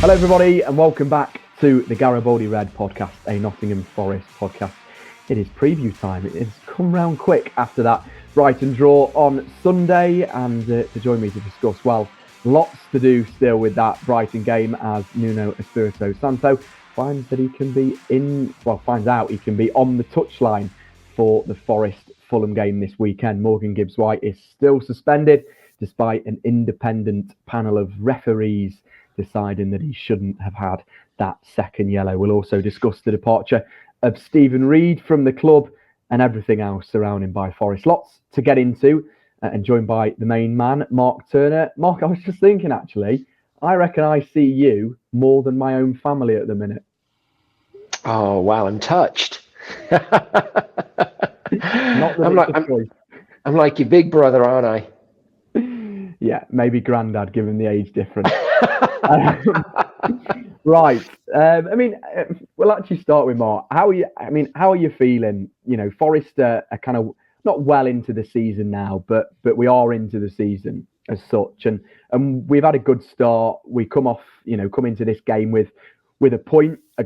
Hello everybody and welcome back to the Garibaldi Red podcast, a Nottingham Forest podcast. It is preview time. It has come round quick after that Brighton draw on Sunday, and to join me to discuss, well, lots to do still with that Brighton game as Nuno Espirito Santo finds out he can be on the touchline for the Forest Fulham game this weekend. Morgan Gibbs-White is still suspended despite an independent panel of referees deciding that he shouldn't have had that second yellow. We'll also discuss the departure of Stephen Reid from the club and everything else surrounding by Forest. Lots to get into, and joined by the main man, Mark Turner. Mark, I was just thinking, actually, I reckon I see you more than my own family at the minute. Oh, wow, I'm touched. Not that I'm like your big brother, aren't I? Yeah, maybe granddad, given the age difference. Right. We'll actually start with Mark. How are you feeling? You know, Forest are kind of not well into the season now, but we are into the season as such, and we've had a good start. We come into this game with a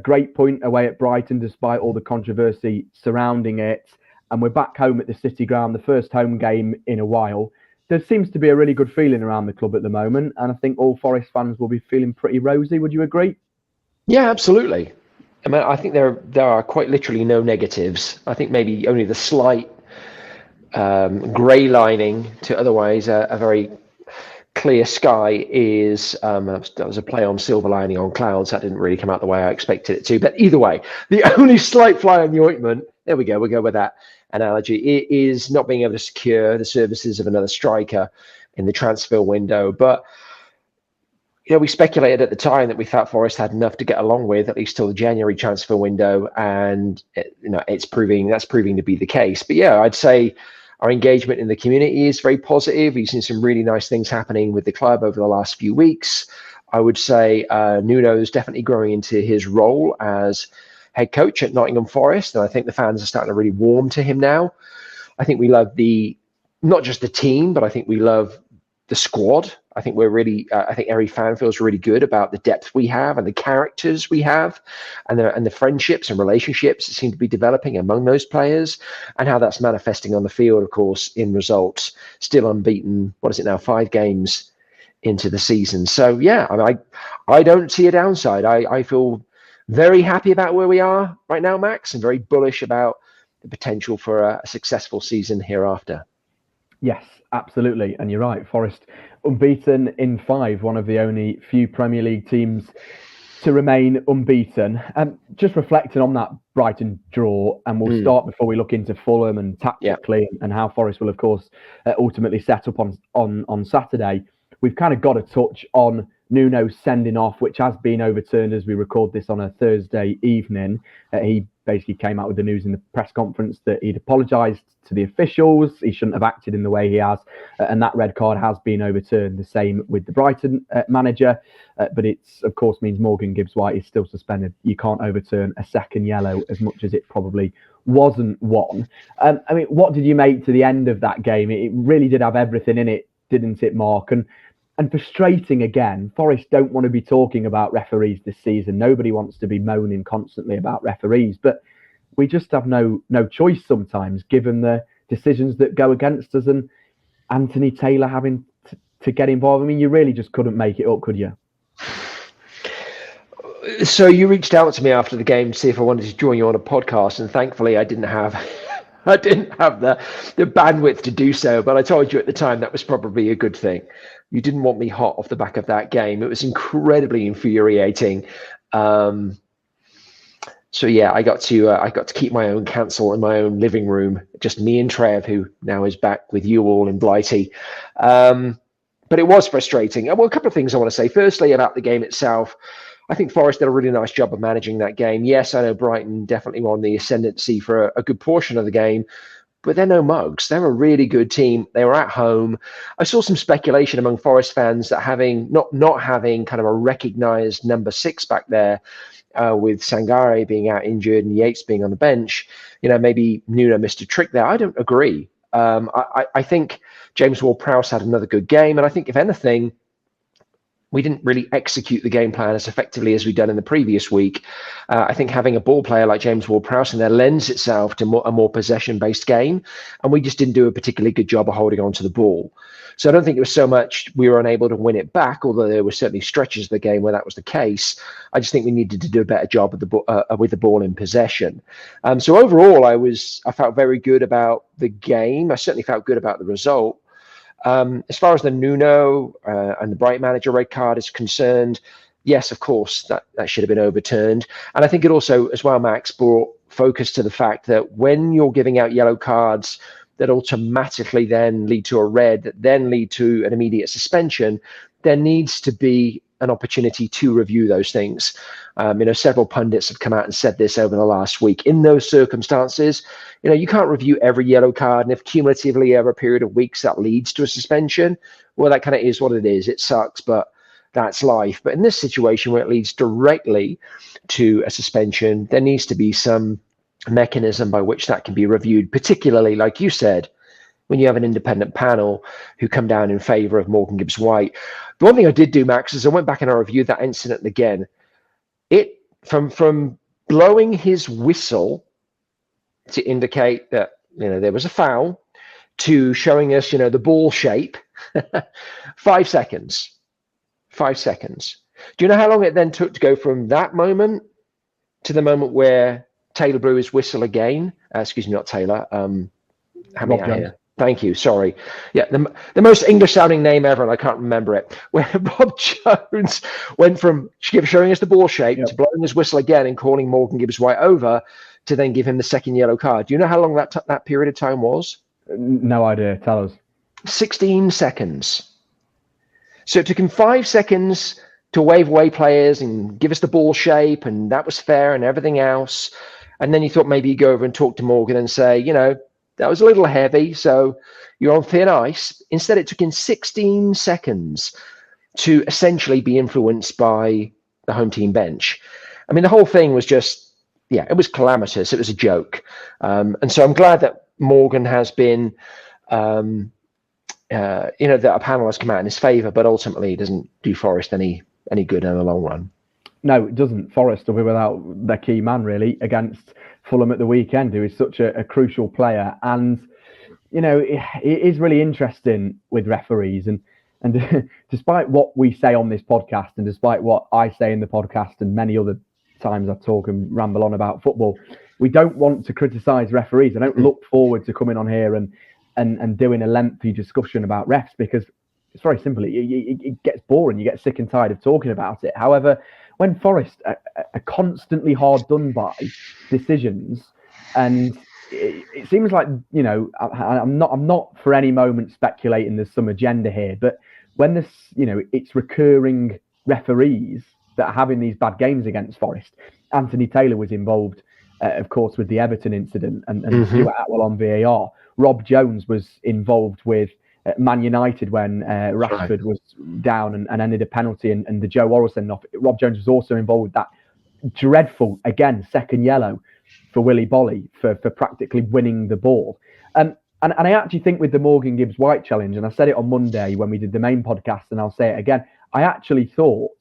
great point away at Brighton, despite all the controversy surrounding it, and we're back home at the City Ground, the first home game in a while. There seems to be a really good feeling around the club at the moment, and I think all Forest fans will be feeling pretty rosy. Would you agree? Yeah, absolutely. I mean, I think there are quite literally no negatives. I think maybe only the slight grey lining to otherwise a very clear sky is that was a play on silver lining on clouds. That didn't really come out the way I expected it to. But either way, the only slight fly on the ointment, there we go, we'll go with that analogy, it is not being able to secure the services of another striker in the transfer window. But we speculated at the time that we thought Forest had enough to get along with, at least till the January transfer window, and that's proving to be the case. But yeah, I'd say our engagement in the community is very positive. We've seen some really nice things happening with the club over the last few weeks. I would say Nuno is definitely growing into his role as head coach at Nottingham Forest, and I think the fans are starting to really warm to him now. I think we love not just the team, but I think we love the squad. I think I think every fan feels really good about the depth we have and the characters we have, and the friendships and relationships that seem to be developing among those players, and how that's manifesting on the field, of course, in results. Still unbeaten. What is it now? 5 games into the season. So yeah, I don't see a downside. I feel very happy about where we are right now, Max, and very bullish about the potential for a successful season hereafter. Yes, absolutely. And you're right. Forest unbeaten in 5, one of the only few Premier League teams to remain unbeaten. Just reflecting on that Brighton draw, and we'll start before we look into Fulham and tactically and how Forest will, of course, ultimately set up on Saturday. We've kind of got to touch on Nuno sending off, which has been overturned as we record this on a Thursday evening. He basically came out with the news in the press conference that he'd apologised to the officials. He shouldn't have acted in the way he has, and that red card has been overturned. The same with the Brighton manager, but it's of course means Morgan Gibbs-White is still suspended. You can't overturn a second yellow, as much as it probably wasn't one. What did you make to the end of that game? It really did have everything in it, didn't it, Mark? And frustrating again. Forest don't want to be talking about referees this season. Nobody wants to be moaning constantly about referees, but we just have no choice sometimes, given the decisions that go against us, and Anthony Taylor having to get involved. I mean, you really just couldn't make it up, could you? So you reached out to me after the game to see if I wanted to join you on a podcast, and thankfully I didn't have the bandwidth to do so, but I told you at the time that was probably a good thing. You didn't want me hot off the back of that game. It was incredibly infuriating. So yeah, I got to keep my own counsel in my own living room, just me and Trev, who now is back with you all in Blighty. But it was frustrating. Well, a couple of things I want to say. Firstly, about the game itself, I think Forest did a really nice job of managing that game. Yes, I know Brighton definitely won the ascendancy for a good portion of the game, but they're no mugs. They're a really good team. They were at home. I saw some speculation among Forest fans that having not having kind of a recognised number 6 back there, with Sangare being out injured and Yates being on the bench, maybe Nuno missed a trick there. I don't agree. I think James Ward-Prowse had another good game, and I think if anything, we didn't really execute the game plan as effectively as we'd done in the previous week. I think having a ball player like James Ward-Prowse in there lends itself to a more possession-based game, and we just didn't do a particularly good job of holding on to the ball. So I don't think it was so much we were unable to win it back, although there were certainly stretches of the game where that was the case. I just think we needed to do a better job with the ball in possession. So overall, I felt very good about the game. I certainly felt good about the result. As far as the Nuno and the Brighton manager red card is concerned, yes, of course, that should have been overturned. And I think it also, as well, Max, brought focus to the fact that when you're giving out yellow cards that automatically then lead to a red, that then lead to an immediate suspension, there needs to be an opportunity to review those things. Several pundits have come out and said this over the last week. In those circumstances, you can't review every yellow card, and if cumulatively over a period of weeks that leads to a suspension, well, that kind of is what it is. It sucks, but that's life. But in this situation where it leads directly to a suspension, there needs to be some mechanism by which that can be reviewed, particularly, like you said, when you have an independent panel who come down in favour of Morgan Gibbs-White. The one thing I did do, Max, is I went back and I reviewed that incident again. It from blowing his whistle to indicate that there was a foul, to showing us the ball shape, 5 seconds. 5 seconds. Do you know how long it then took to go from that moment to the moment where Taylor blew his whistle again? Excuse me, not Taylor. How many are here? Thank you. Sorry. Yeah, the most English-sounding name ever, and I can't remember it. Where Rob Jones went from showing us the ball shape to blowing his whistle again and calling Morgan Gibbs-White over to then give him the second yellow card. Do you know how long that period of time was? No idea. Tell us. 16 seconds. So it took him 5 seconds to wave away players and give us the ball shape, and that was fair and everything else. And then he thought maybe he'd go over and talk to Morgan and say, that was a little heavy, so you're on thin ice. Instead, it took him 16 seconds to essentially be influenced by the home team bench. I mean, the whole thing was just, it was calamitous. It was a joke. And so I'm glad that Morgan has been, that a panel has come out in his favour, but ultimately it doesn't do Forest any good in the long run. No, it doesn't. Forest will be without their key man, really, against Fulham at the weekend, who is such a crucial player. And, it is really interesting with referees. And despite what we say on this podcast, and despite what I say in the podcast and many other times I talk and ramble on about football, we don't want to criticise referees. I don't look forward to coming on here and doing a lengthy discussion about refs, because it's very simple. It gets boring. You get sick and tired of talking about it. However, when Forest are constantly hard done by decisions, and it seems like, I'm not for any moment speculating there's some agenda here, but when this, it's recurring referees that are having these bad games against Forest. Anthony Taylor was involved, of course, with the Everton incident, and Stuart Atwell on VAR. Rob Jones was involved with Man United when Rashford was down and ended a penalty, and the Joe Worrell send off. Rob Jones was also involved with that dreadful, again, second yellow for Willy Bolly for practically winning the ball. And I actually think with the Morgan Gibbs-White challenge, and I said it on Monday when we did the main podcast, and I'll say it again, I actually thought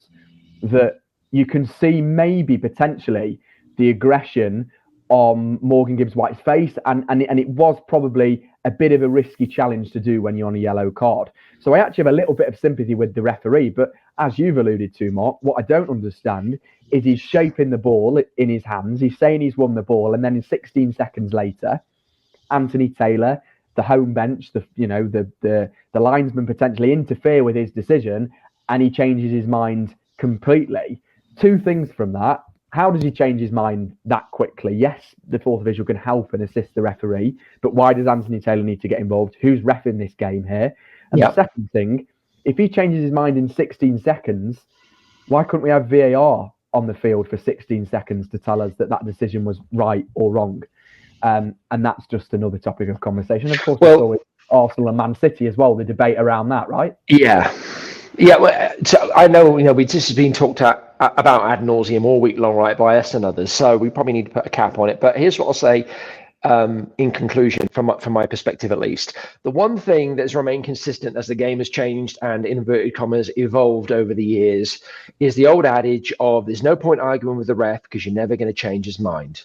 that you can see maybe potentially the aggression on Morgan Gibbs-White's face, and it was probably a bit of a risky challenge to do when you're on a yellow card. So I actually have a little bit of sympathy with the referee, but as you've alluded to, Mark, what I don't understand is he's shaping the ball in his hands. He's saying he's won the ball, and then in 16 seconds later, Anthony Taylor, the home bench, the linesman potentially interfere with his decision, and he changes his mind completely. Two things from that. How does he change his mind that quickly? Yes, the fourth official can help and assist the referee, but why does Anthony Taylor need to get involved? Who's reffing this game here? And the second thing, if he changes his mind in 16 seconds, why couldn't we have VAR on the field for 16 seconds to tell us that decision was right or wrong? And that's just another topic of conversation. Of course, there's always Arsenal and Man City as well, the debate around that, right? Yeah. Well, so I know, this has been talked about ad nauseum all week long, right, by us and others. So we probably need to put a cap on it. But here's what I'll say. in conclusion, from my perspective at least. The one thing that's remained consistent as the game has changed and, in inverted commas, evolved over the years is the old adage of there's no point arguing with the ref because you're never going to change his mind.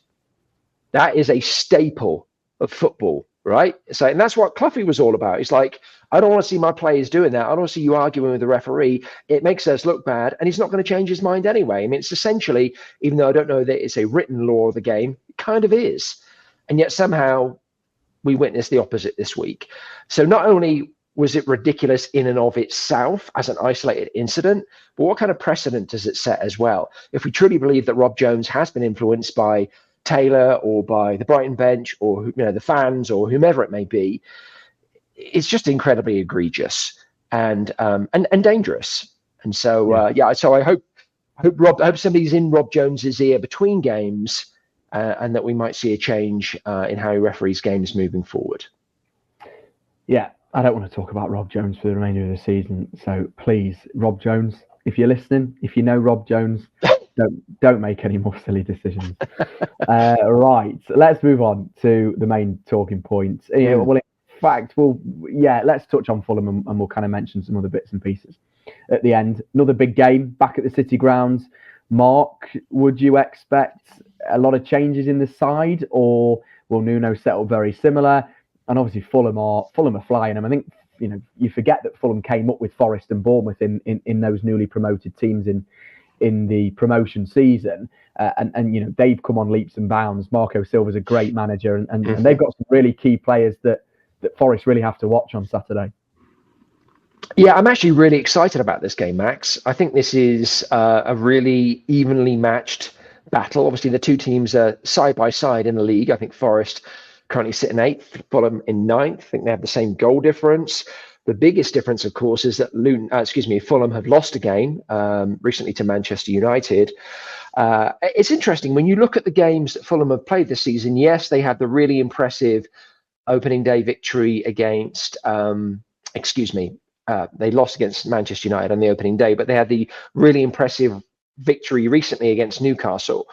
That is a staple of football, right? So, and that's what Cloughy was all about. It's like, I don't want to see my players doing that. I don't want to see you arguing with the referee. It makes us look bad, and he's not going to change his mind anyway. I mean, it's essentially, even though I don't know that it's a written law of the game, it kind of is. And yet somehow we witnessed the opposite this week. So not only was it ridiculous in and of itself as an isolated incident, but what kind of precedent does it set as well? If we truly believe that Rob Jones has been influenced by Taylor or by the Brighton bench or the fans or whomever it may be, it's just incredibly egregious and dangerous. And so so I hope somebody's in Rob Jones's ear between games. And that we might see a change in how he referees games moving forward. Yeah, I don't want to talk about Rob Jones for the remainder of the season. So please, Rob Jones, if you're listening, if you know Rob Jones, don't make any more silly decisions. Right, let's move on to the main talking points. Well, in fact, let's touch on Fulham and we'll kind of mention some other bits and pieces at the end. Another big game back at the City grounds. Mark, would you expect a lot of changes in the side, or will Nuno settle very similar? And obviously Fulham are flying. And I think you forget that Fulham came up with Forest and Bournemouth in those newly promoted teams in the promotion season, and they've come on leaps and bounds. Marco Silva's a great manager, and they've got some really key players that Forest really have to watch on Saturday. Yeah, I'm actually really excited about this game, Max. I think this is a really evenly matched battle. Obviously, the two teams are side by side in the league. I think Forest currently sit in 8th, Fulham in 9th. I think they have the same goal difference. The biggest difference, of course, is that Fulham have lost a game recently to Manchester United. It's interesting when you look at the games that Fulham have played this season. Yes, they had the really impressive opening day victory against. They lost against Manchester United on the opening day, but they had the really impressive victory recently against Newcastle.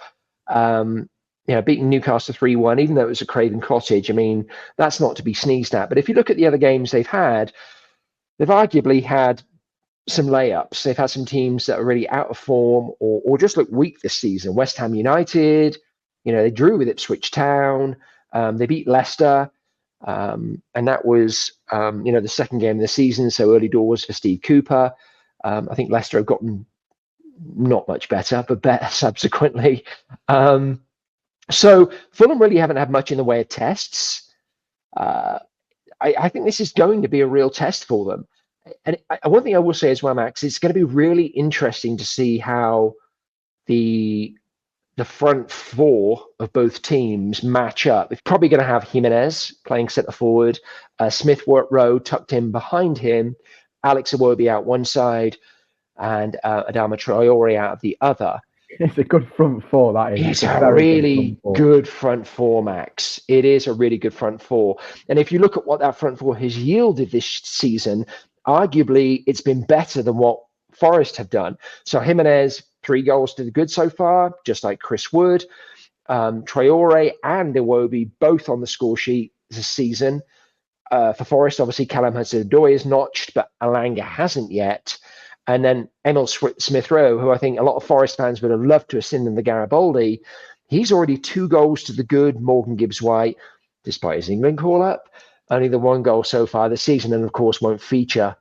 Beating Newcastle 3-1, even though it was a Craven Cottage. I mean, that's not to be sneezed at. But if you look at the other games they've had, they've arguably had some layups. They've had some teams that are really out of form or just look weak this season. West Ham United, they drew with Ipswich Town. They beat Leicester. And that was, the second game of the season. So early doors for Steve Cooper. I think Leicester have gotten not much better, but better subsequently. So Fulham really haven't had much in the way of tests. I think this is going to be a real test for them. And one thing I will say as well, Max, it's going to be really interesting to see how the front four of both teams match up. It's probably going to have Jimenez playing centre forward, Smith Rowe tucked in behind him, Alex Iwobi out one side, and Adama Traore out of the other. It's a good front four, that is. It's a really good front four, Max. It is a really good front four. And if you look at what that front four has yielded this season, arguably it's been better than what Forest have done. So Jimenez, 3 goals to the good so far, just like Chris Wood. Traore and Iwobi both on the score sheet this season. For Forest, obviously, Callum Hudson-Odoi is notched, but Alanga hasn't yet. And then Emil Smith-Rowe, who I think a lot of Forest fans would have loved to have seen in the Garibaldi, he's already 2 goals to the good. Morgan Gibbs-White, despite his England call-up, only the 1 goal so far this season, and of course won't feature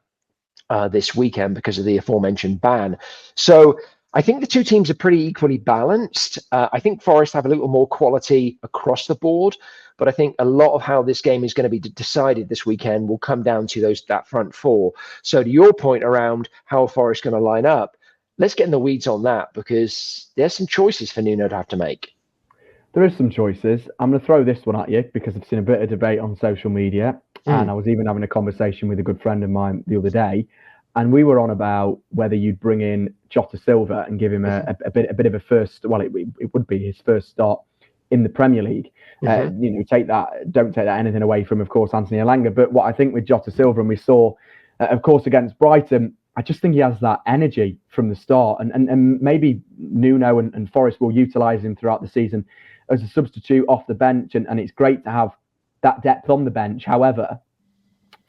this weekend because of the aforementioned ban. So I think the two teams are pretty equally balanced. I think Forest have a little more quality across the board, but I think a lot of how this game is going to be decided this weekend will come down to that front four. So to your point around how Forest going to line up, let's get in the weeds on that because there's some choices for Nuno to have to make. There is some choices. I'm going to throw this one at you because I've seen a bit of debate on social media, and I was even having a conversation with a good friend of mine the other day, and we were on about whether you'd bring in Jota Silva and give him a bit of a first. Well, it would be his first start in the Premier League. Don't take that anything away from, of course, Anthony Elanga. But what I think with Jota Silva, and we saw, of course, against Brighton, I just think he has that energy from the start, and maybe Nuno and Forest will utilise him throughout the season as a substitute off the bench, and it's great to have that depth on the bench. However,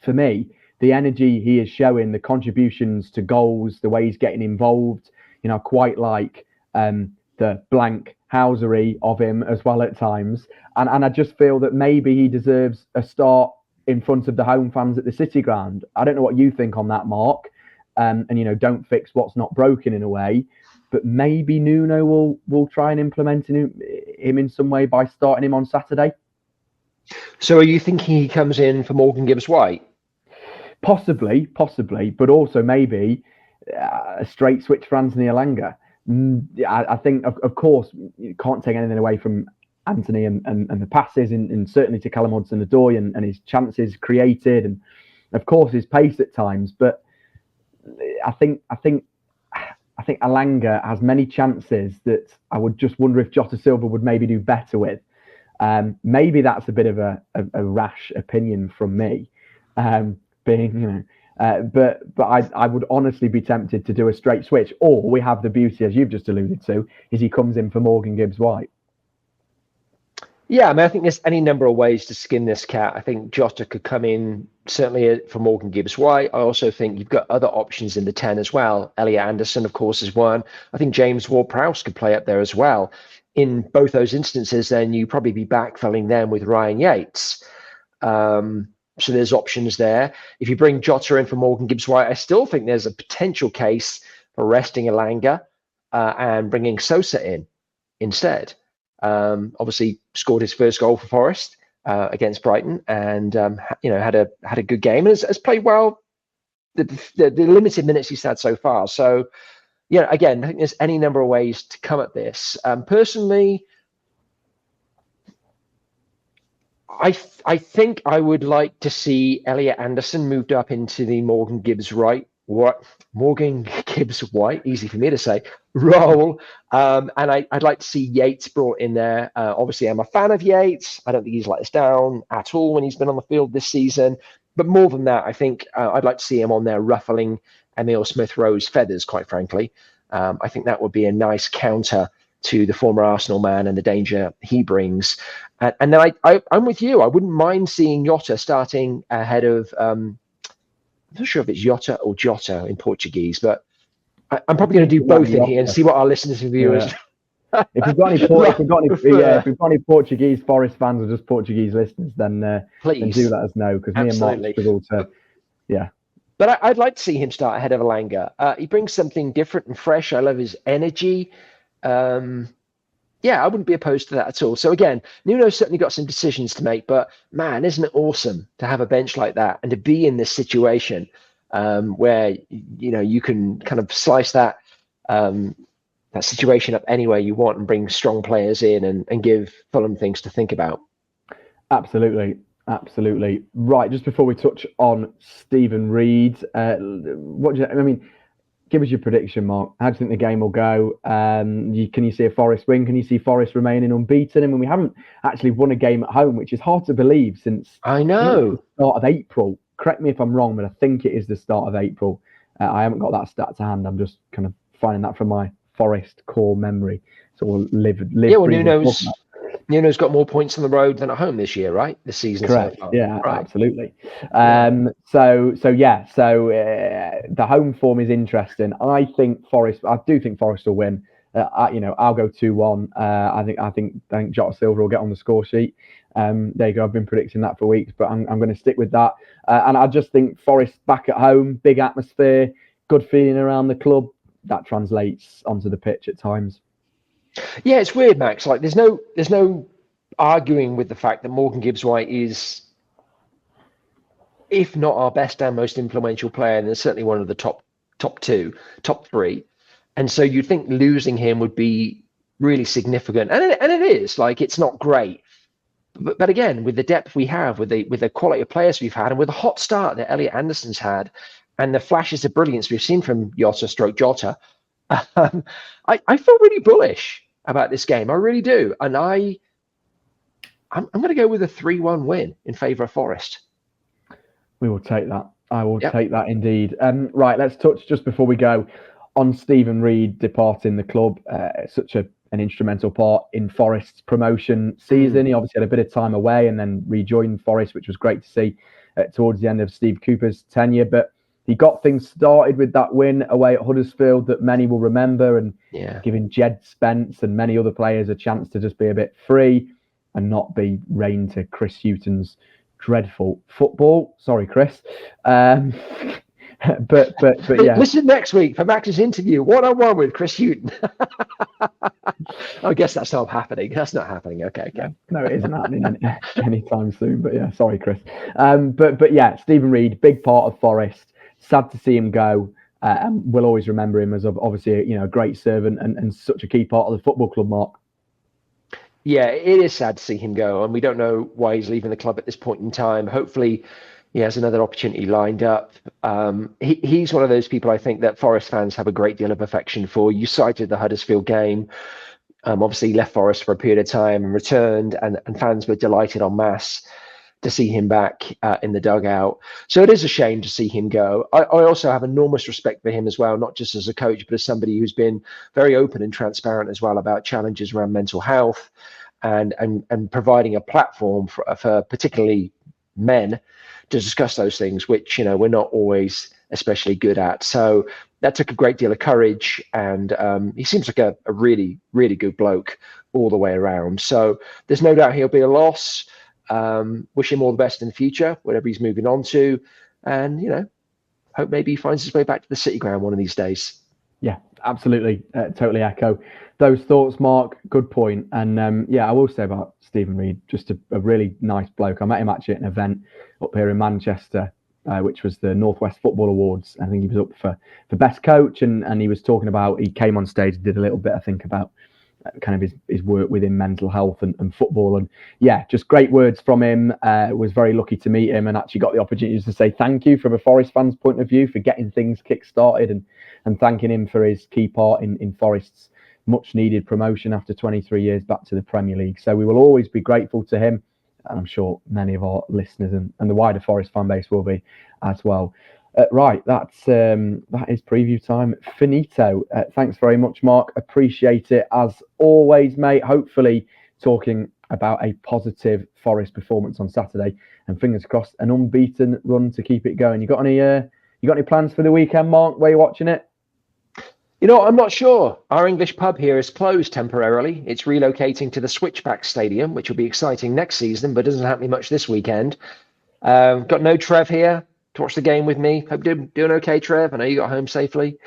for me, the energy he is showing, the contributions to goals, the way he's getting involved, I quite like the blank housery of him as well at times. And I just feel that maybe he deserves a start in front of the home fans at the City Ground. I don't know what you think on that, Mark. And don't fix what's not broken in a way. But maybe Nuno will try and implement him in some way by starting him on Saturday. So are you thinking he comes in for Morgan Gibbs-White? Possibly, but also maybe a straight switch for Anthony Elanga. I think, of course, you can't take anything away from Anthony and the passes, and certainly to Callum Hudson-Odoi and his chances created, and of course his pace at times. But I think Elanga has many chances that I would just wonder if Jota Silva would maybe do better with. Maybe that's a bit of a rash opinion from me, being but I would honestly be tempted to do a straight switch. Or we have the beauty, as you've just alluded to, is he comes in for Morgan Gibbs-White. Yeah, I think there's any number of ways to skin this cat. I think Jota could come in certainly for Morgan Gibbs-White. I also think you've got other options in the 10 as well. Elliot Anderson, of course, is one. I think James Ward-Prowse could play up there as well. In both those instances, then you probably be backfilling them with Ryan Yates. So there's options there. If you bring Jota in for Morgan Gibbs-White, I still think there's a potential case for resting Elanga and bringing Sosa in instead. Obviously scored his first goal for Forest against Brighton, and had a good game and has played well the limited minutes he's had so far. So again, I think there's any number of ways to come at this. Personally, I think I would like to see Elliot Anderson moved up into the Morgan Gibbs-White, easy for me to say, role. And I'd like to see Yates brought in there. Obviously, I'm a fan of Yates. I don't think he's let us down at all when he's been on the field this season. But more than that, I think I'd like to see him on there ruffling Emile Smith-Rowe's feathers, quite frankly. I think that would be a nice counter to the former Arsenal man and the danger he brings. And then I'm with you. I wouldn't mind seeing Jota starting ahead of... I'm not sure if it's Jota or Jota in Portuguese, but I'm probably going to do both in here and see what our listeners and viewers... Yeah. If we've got any Portuguese Forest fans or just Portuguese listeners, then please do let us know, because me and Mark struggle to... Yeah. But I'd like to see him start ahead of Elanga. He brings something different and fresh. I love his energy. I wouldn't be opposed to that at all. So again, Nuno's certainly got some decisions to make, but man, isn't it awesome to have a bench like that and to be in this situation where you can kind of slice that situation up any way you want and bring strong players in and give Fulham things to think about. Absolutely. Right, just before we touch on Stephen Reid, give us your prediction, Mark. How do you think the game will go? Can you see a Forest win? Can you see Forest remaining unbeaten? I mean, we haven't actually won a game at home, which is hard to believe since the start of April. Correct me if I'm wrong, but I think it is the start of April. I haven't got that stat to hand. I'm just kind of finding that from my Forest core memory. So we'll live. Yeah, well, Nuno's got more points on the road than at home this year, right? This season. Correct. So far. Yeah, right. Absolutely. So the home form is interesting. I do think Forest will win. I'll go 2-1. I think Jota Silva will get on the score sheet. There you go. I've been predicting that for weeks, but I'm going to stick with that. And I just think Forest back at home, big atmosphere, good feeling around the club. That translates onto the pitch at times. Yeah, it's weird, Max. Like, there's no arguing with the fact that Morgan Gibbs-White is, if not our best and most influential player, and there's certainly one of the top three. And so you'd think losing him would be really significant, and it is. Like, it's not great, but again, with the depth we have, with the quality of players we've had, and with the hot start that Elliot Anderson's had, and the flashes of brilliance we've seen from Jota. I feel really bullish about this game. I really do. And I'm going to go with a 3-1 win in favour of Forest. We will take that. I will take that indeed. Right, let's touch, just before we go, on Stephen Reid departing the club. Such a an instrumental part in Forest's promotion season. He obviously had a bit of time away and then rejoined Forest, which was great to see towards the end of Steve Cooper's tenure. But he got things started with that win away at Huddersfield that many will remember, and giving Jed Spence and many other players a chance to just be a bit free and not be reined to Chris Hughton's dreadful football. Sorry, Chris. But yeah. Listen next week for Max's interview, one-on-one with Chris Hughton. I guess that's not happening. That's not happening. Okay. No, it isn't happening anytime soon. But yeah, sorry, Chris. But yeah, Stephen Reid, big part of Forest. Sad to see him go. We'll always remember him as obviously a great servant and such a key part of the football club, Mark. Yeah, it is sad to see him go, and we don't know why he's leaving the club at this point in time. Hopefully he has another opportunity lined up. He's one of those people I think that Forest fans have a great deal of affection for. You cited the Huddersfield game. Obviously, he left Forest for a period of time and returned, and fans were delighted en masse to see him back in the dugout. So it is a shame to see him go. I also have enormous respect for him as well, not just as a coach, but as somebody who's been very open and transparent as well about challenges around mental health and providing a platform for particularly men to discuss those things, which we're not always especially good at. So that took a great deal of courage, and he seems like a really, really good bloke all the way around. So there's no doubt he'll be a loss. Wish him all the best in the future, whatever he's moving on to, and hope maybe he finds his way back to the City Ground one of these days. Yeah, absolutely, totally echo those thoughts, Mark. Good point. And I will say about Stephen Reid, just a really nice bloke. I met him actually at an event up here in Manchester, which was the Northwest Football Awards. I think he was up for best coach, and he was talking about, he came on stage and did a little bit, I think, about kind of his work within mental health and football, and just great words from him. Was very lucky to meet him and actually got the opportunity to say thank you from a Forest fan's point of view for getting things kick-started, and thanking him for his key part in Forest's much needed promotion after 23 years back to the Premier League. So we will always be grateful to him, and I'm sure many of our listeners and the wider Forest fan base will be as well. Right, that is preview time. Finito. Thanks very much, Mark. Appreciate it as always, mate. Hopefully talking about a positive Forest performance on Saturday, and fingers crossed an unbeaten run to keep it going. You got any plans for the weekend, Mark? Where are you watching it? I'm not sure. Our English pub here is closed temporarily. It's relocating to the Switchback Stadium, which will be exciting next season, but doesn't happen much this weekend. Got no Trev here to watch the game with me. Hope you're doing okay, Trev. I know you got home safely.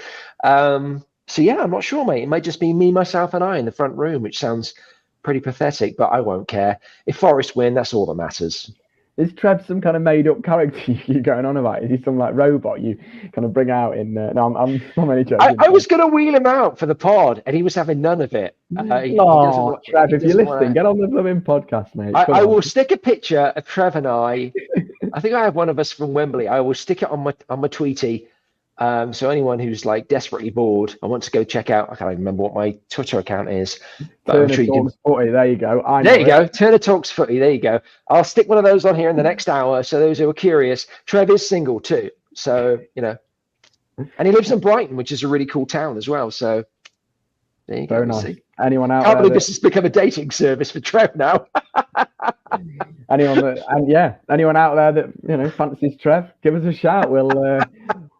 I'm not sure, mate. It might just be me, myself, and I in the front room, which sounds pretty pathetic, but I won't care. If Forest win, that's all that matters. Is Trev some kind of made-up character you're going on about? Is he some robot you kind of bring out in? No, I'm not really joking. I was going to wheel him out for the pod, and he was having none of it. Trev, if you're listening, get on the blooming podcast, mate. I will stick a picture of Trev and I. I think I have one of us from Wembley. I will stick it on my Tweety. So anyone who's desperately bored, I want to go check out. I can't even remember what my Twitter account is. But I'm sure you can. Footy, there you go. There you go. Turner Talks Footy. There you go. I'll stick one of those on here in the next hour. So those who are curious, Trev is single too. So and he lives in Brighton, which is a really cool town as well. So there you go. Very nice. Anyone out there? I can't believe this has become a dating service for Trev now. Anyone out there that fancies Trev, give us a shout.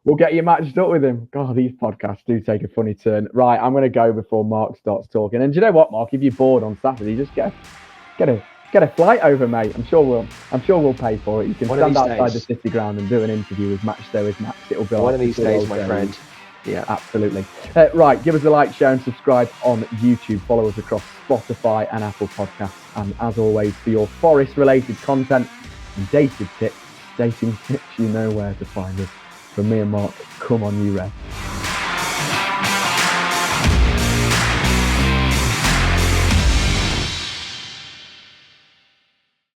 We'll get you matched up with him. God, these podcasts do take a funny turn. Right, I'm going to go before Mark starts talking. And do you know what, Mark? If you're bored on Saturday, just get a flight over, mate. I'm sure we'll pay for it. You can stand outside the City Ground and do an interview with Match Day with Max. It'll be one of these days, my friend. Yeah, absolutely. Right, give us a like, share, and subscribe on YouTube. Follow us across Spotify and Apple Podcasts. And as always, for your Forest-related content and dating tips, you know where to find us. From me and Mark, come on, you Red.